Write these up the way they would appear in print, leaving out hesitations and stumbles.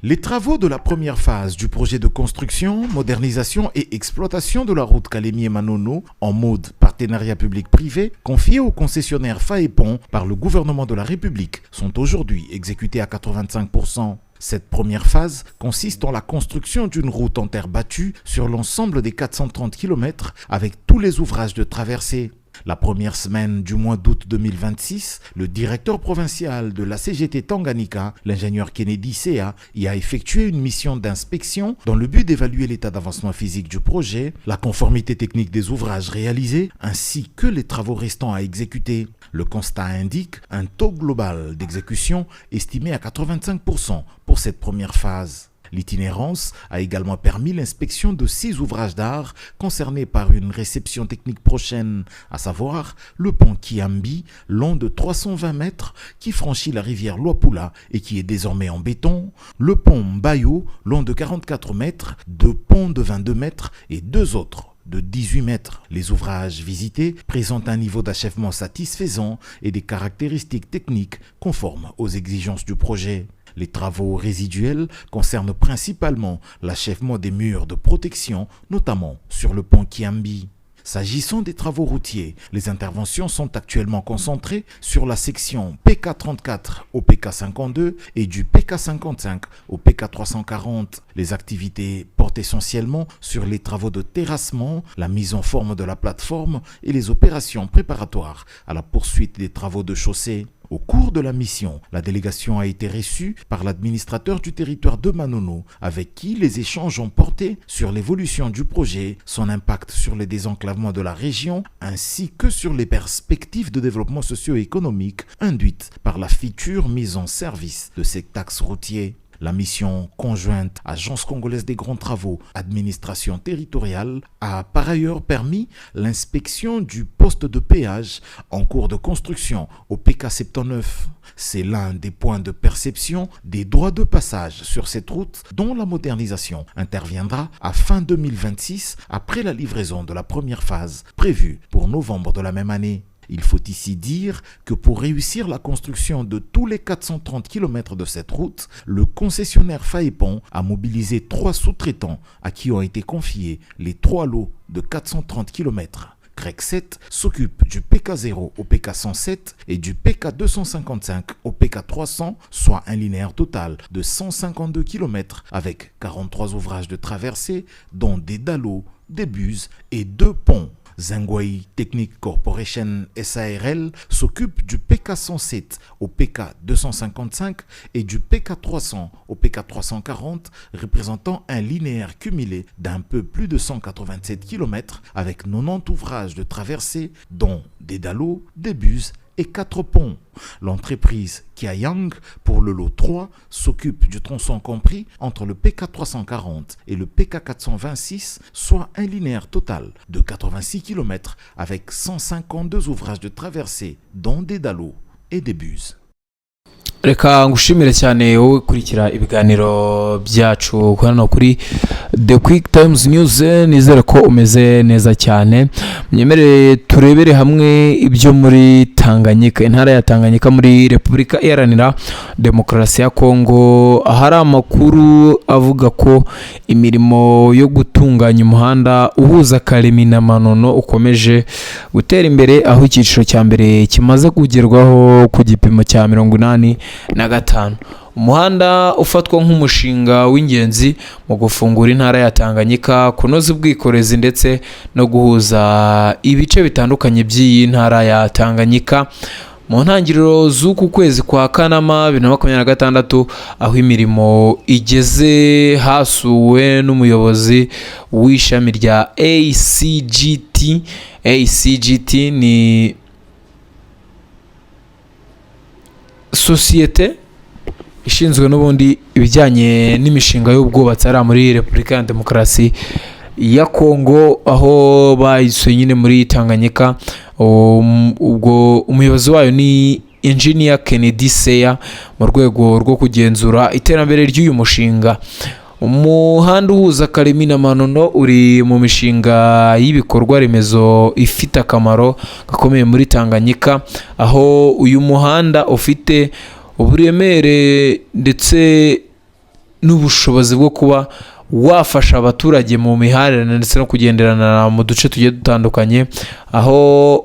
Les travaux de la première phase du projet de construction, modernisation et exploitation de la route Kalemi-Manono en mode partenariat public-privé confiés au concessionnaire Faépon par le gouvernement de la République sont aujourd'hui exécutés à 85%. Cette première phase consiste en la construction d'une route en terre battue sur l'ensemble des 430 km avec tous les ouvrages de traversée. La première semaine du mois d'août 2026, le directeur provincial de la CGT Tanganyika, l'ingénieur Kennedy Sea, y a effectué une mission d'inspection dans le but d'évaluer l'état d'avancement physique du projet, la conformité technique des ouvrages réalisés, ainsi que les travaux restants à exécuter. Le constat indique un taux global d'exécution estimé à 85% pour cette première phase. L'itinérance a également permis l'inspection de 6 ouvrages d'art concernés par une réception technique prochaine, à savoir le pont Kiambi, long de 320 mètres, qui franchit la rivière Luapula et qui est désormais en béton, le pont Mbayo, long de 44 mètres, 2 ponts de 22 mètres et 2 autres de 18 mètres. Les ouvrages visités présentent un niveau d'achèvement satisfaisant et des caractéristiques techniques conformes aux exigences du projet. Les travaux résiduels concernent principalement l'achèvement des murs de protection, notamment sur le pont Kiambi. S'agissant des travaux routiers, les interventions sont actuellement concentrées sur la section PK34 au PK52 et du PK55 au PK340. Les activités portent essentiellement sur les travaux de terrassement, la mise en forme de la plateforme et les opérations préparatoires à la poursuite des travaux de chaussée. Au cours de la mission, la délégation a été reçue par l'administrateur du territoire de Manono, avec qui les échanges ont porté sur l'évolution du projet, son impact sur le désenclavement de la région, ainsi que sur les perspectives de développement socio-économique induites par la future mise en service de cet axe routier. La mission conjointe Agence congolaise des grands travaux, administration territoriale, a par ailleurs permis l'inspection du poste de péage en cours de construction au PK79. C'est l'un des points de perception des droits de passage sur cette route dont la modernisation interviendra à fin 2026 après la livraison de la première phase prévue pour novembre de la même année. Il faut ici dire que pour réussir la construction de tous les 430 km de cette route, le concessionnaire Faépon a mobilisé 3 sous-traitants à qui ont été confiés les 3 lots de 430 km. CREC 7 s'occupe du PK0 au PK107 et du PK255 au PK300, soit un linéaire total de 152 km avec 43 ouvrages de traversée, dont des dallos, des buses et 2 ponts. Zengway Technic Corporation SARL s'occupe du PK107 au PK255 et du PK300 au PK340, représentant un linéaire cumulé d'un peu plus de 187 km avec 90 ouvrages de traversée, dont des dallos, des buses et 4 ponts. L'entreprise Kiayang, pour le lot 3, s'occupe du tronçon compris entre le PK340 et le PK426, soit un linéaire total de 86 km avec 152 ouvrages de traversée, dont des dallos et des buses. Reka ngushimire cyane wowe kurikira ibiganiro byacu hano kuri The Quick Times News. Nizere ko umeze neza cyane. Myemerere turebere hamwe ibyo muri Tanganyika, intara ya Tanganyika muri Repubulika Iharanira Demokarasi ya Kongo. Ahari amakuru avuga ko imirimo yo gutunganya umuhanda uhuza Kalemi na Manono ukomeje gutera imbere, aho icyiciro cya mbere kimaze kugerwaho ku gipimo cya 85. Umuhanda ufatwa nk'umushinga w'ingenzi mu gufungura intara ya Tanganyika, kunoza ubwikorezi ndetse no guhuza ibice bitandukanye by'iyi ntara ya Tanganyika. Mu ntangiriro z'uku kwezi kwa Kanama 2026, aho imirimo igeze, hasuwe n'umuyobozi w'ishami rya ACGT. ACGT ni sosiyete ishinzwe n'ubundi ibijyanye n'imishinga y'ubwubatsi ari muri Repubulika ya Demokarasi ya Kongo, aho bayisuye nyine muri Tanganyika. Ubwo umuyobozi wayo ni Engineer Kennedy Sea mu rwego rwo kugenzura iterambere ry'uyu mushinga. Umuhanda uhuza Kalemi na Manono uri mu mishinga y'ibikorwa remezo ifite akamaro gakomeye muri Tanganyika, aho uyu muhanda ufite uburemere ndetse n'ubushobozi bwo kuba wafasha abaturage mu mihahiranire ndetse no kugenderana mu duce tugiye dutandukanye, aho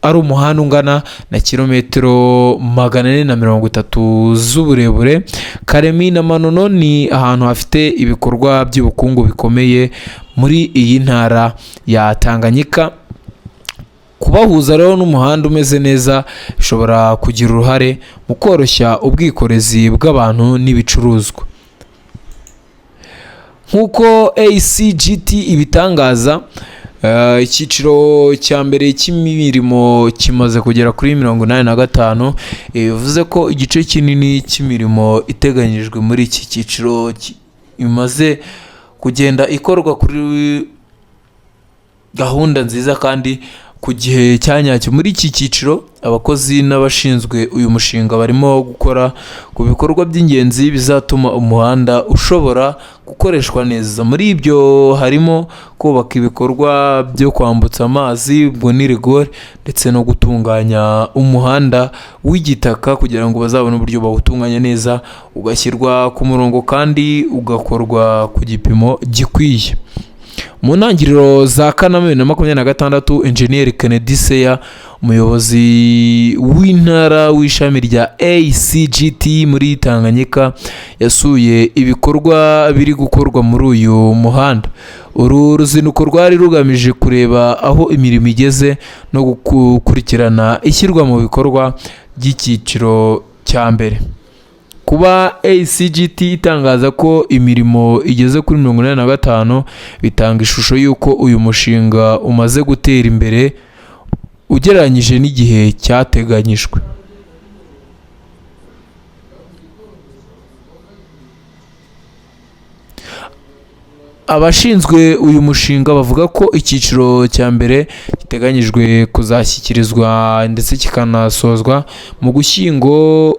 ari umuhanda ungana na kilometero 430 z'uburebure. Karemi na Manono ni ahantu hafite ibikorwa by'ubukungu bikomeye muri iyi ntara ya Tanganyika. Kubahuza rero n'umuhanda umeze neza bishobora kugira uruhare mu koroshya ubwikorezi bw'abantu n'ibicuruzwa. Nk'uko ACGT ibitangaza, icyiciro cya mbere cy'imirimo kimaze kugera kuri 85. Bivuze ko igice kinini cy'imirimo iteganyijwe muri iki cyiciro imaze kugenda ikorwa kuri gahunda nziza kandi ku gihe cya nyacyo. Muri iki cyiciro abakozi n'abashinzwe uyu mushinga barimo gukora ku bikorwa by'ingenzi bizatuma umuhanda ushobora gukoreshwa neza. Muri ibyo harimo kubaka ibikorwa byo kwambutsa amazi, ubwo ni rigore, ndetse no gutunganya umuhanda w'igitaka kugira ngo bazabone uburyo bawutunganya neza, ugashyirwa ku murongo kandi ugakorwa ku gipimo gikwiye. Mu ntangiriro za Kanama 2026, Engineer Kennedy Seya, umuyobozi w'intara w'ishami rya ACGT muri Tanganyika, yasuye ibikorwa biri gukorwa muri uyu muhanda. Uru ruzinduko rwari rugamije kureba aho imirimo igeze no gukurikirana ishyirwa mu bikorwa by'icyiciro cya mbere. Kuba ACGT itangaza ko imirimo igeze kuri 85 bitanga ishusho y'uko uyu mushinga umaze gutera imbere ugereranyije n'igihe cyateganyijwe. Abashinzwe uyu mushinga bavuga ko icyiciro cya mbere giteganyijwe kuzashyikirizwa ndetse kikanasozwa mu Gushyingo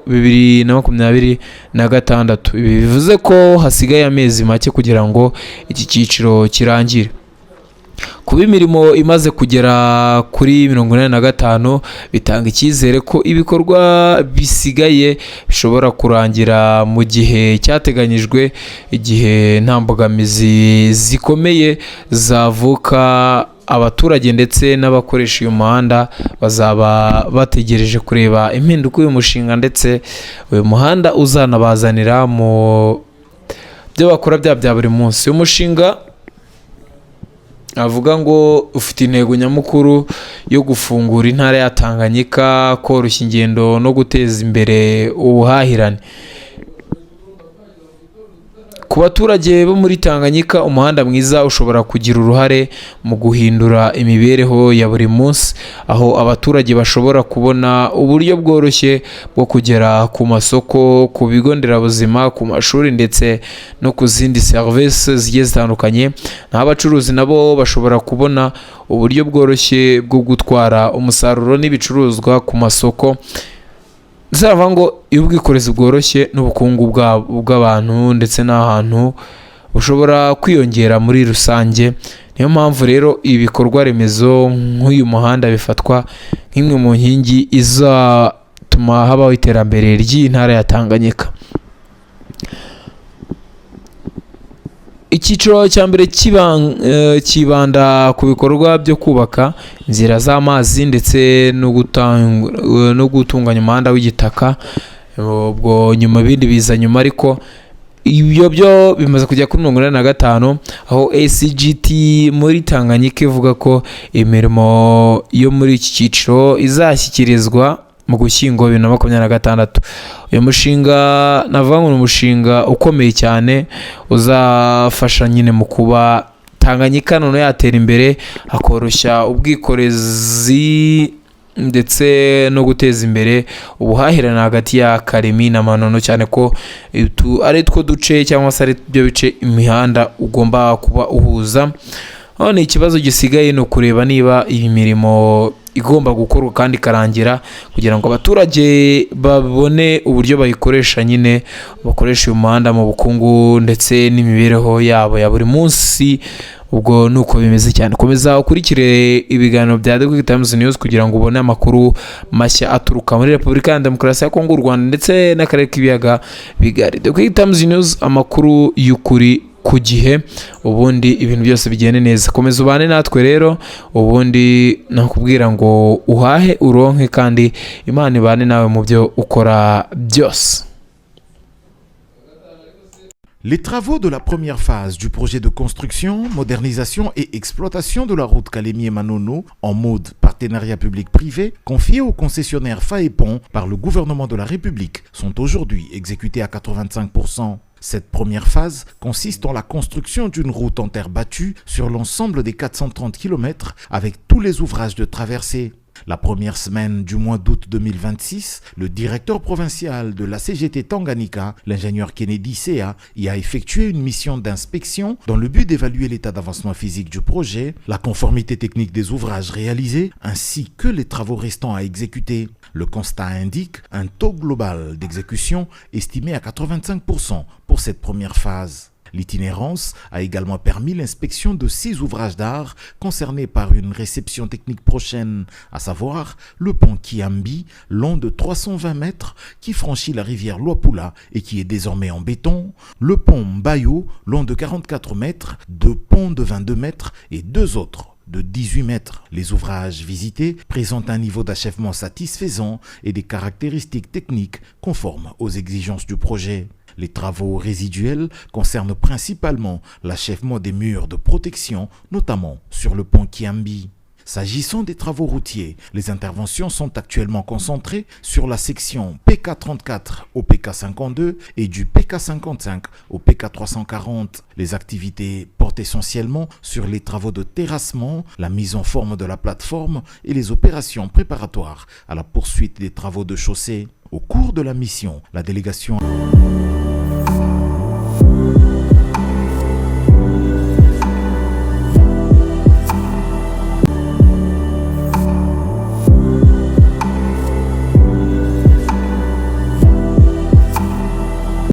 2026. Ibi bivuze ko hasigaye amezi make kugira ngo iki cyiciro kirangire. Kuba imirimo imaze kugera kuri 85 bitanga icyizere ko ibikorwa bisigaye bishobora kurangira mu gihe cyateganyijwe, igihe nta mbogamizi zikomeye zavuka. Abaturage ndetse n'abakoresha uyu muhanda bazaba bategereje kureba impinduka uyu mushinga ndetse uyu muhanda uzanabazanira mu byo bakora bya buri munsi. Uyu mushinga avuga ngo ufite intego nyamukuru yo gufungura intara ya Tanganyika, koroshya ingendo no guteza imbere ubuhahirane. Ku baturage bo muri Tanganyika, umuhanda mwiza ushobora kugira uruhare mu guhindura imibereho ya buri munsi, aho abaturage bashobora kubona uburyo bworoshye bwo kugera ku masoko, ku bigo nderabuzima, ku mashuri ndetse no ku zindi serivisi zigiye zitandukanye. Naho abacuruzi nabo bashobora kubona uburyo bworoshye bwo gutwara umusaruro n'ibicuruzwa ku masoko. Nzavuga ngo iyo ubwikorezi bworoshye n'ubukungu bw'abantu ndetse n'ahantu bushobora kwiyongera muri rusange. Niyo mpamvu rero ibikorwa remezo nk'uyu muhanda bifatwa nk'imwe mu nkingi izatuma habaho iterambere ry'intara ya Tanganyika. Icyiciro cya mbere kibanda ku bikorwa byo kubaka inzira z'amazi ndetse no gutunganya umuhanda w'igitaka. Ubwo nyuma ibindi biza nyuma, ariko ibyo byo bimaze kujya kuri 85, aho ACGT muri Tanganyika ivuga ko imirimo yo muri iki cyiciro izashyikirizwa mu Gushyingo 2026. Uyu mushinga navuga ngo ni umushinga ukomeye cyane uzafasha nyine mu kuba Tanganyika none yatera imbere, akoroshya ubwikorezi ndetse no guteza imbere ubuhahirane hagati ya Karemi na Manono, cyane ko ari two duce cyangwa se ari byo bice imihanda ugomba kuba uhuza. None ikibazo gisigaye ni ukureba niba iyi mirimo igomba gukorwa kandi ikarangira, kugira ngo abaturage babone uburyo bayikoresha, nyine bakoresha uyu muhanda mu bukungu ndetse n'imibereho yabo ya buri munsi ubwo nuko bimeze cyane. Komeza ukurikire ibiganiro bya The Quick Times News kugira ngo ubone amakuru mashya aturuka muri Repubulika ya Demokarasi ya Kongo, u Rwanda ndetse n'akarere k'ibiyaga bigari. The Quick Times News, amakuru y'ukuri ku gihe, ubundi ibintu byose bigende neza. Komeza ubane natwe rero, ubundi nakubwira ngo uhahe uronke kandi Imana ibane nawe mu byo ukora byose. Les travaux de la première phase du projet de construction, modernisation et exploitation de la route Kalemie-Manono en mode partenariat public-privé, confiés au concessionnaire Faépon par le gouvernement de la République, sont aujourd'hui exécutés à 85%. Cette première phase consiste en la construction d'une route en terre battue sur l'ensemble des 430 km avec tous les ouvrages de traversée. La première semaine du mois d'août 2026, le directeur provincial de la CGT Tanganyika, l'ingénieur Kennedy Sea, y a effectué une mission d'inspection dans le but d'évaluer l'état d'avancement physique du projet, la conformité technique des ouvrages réalisés, ainsi que les travaux restants à exécuter. Le constat indique un taux global d'exécution estimé à 85% pour cette première phase. L'itinérance a également permis l'inspection de 6 ouvrages d'art concernés par une réception technique prochaine, à savoir le pont Kiambi, long de 320 mètres, qui franchit la rivière Luapula et qui est désormais en béton, le pont Mbayo, long de 44 mètres, 2 ponts de 22 mètres et 2 autres de 18 mètres. Les ouvrages visités présentent un niveau d'achèvement satisfaisant et des caractéristiques techniques conformes aux exigences du projet. Les travaux résiduels concernent principalement l'achèvement des murs de protection, notamment sur le pont Kiambi. S'agissant des travaux routiers, les interventions sont actuellement concentrées sur la section PK34 au PK52 et du PK55 au PK340. Les activités portent essentiellement sur les travaux de terrassement, la mise en forme de la plateforme et les opérations préparatoires à la poursuite des travaux de chaussée. Au cours de la mission, la délégation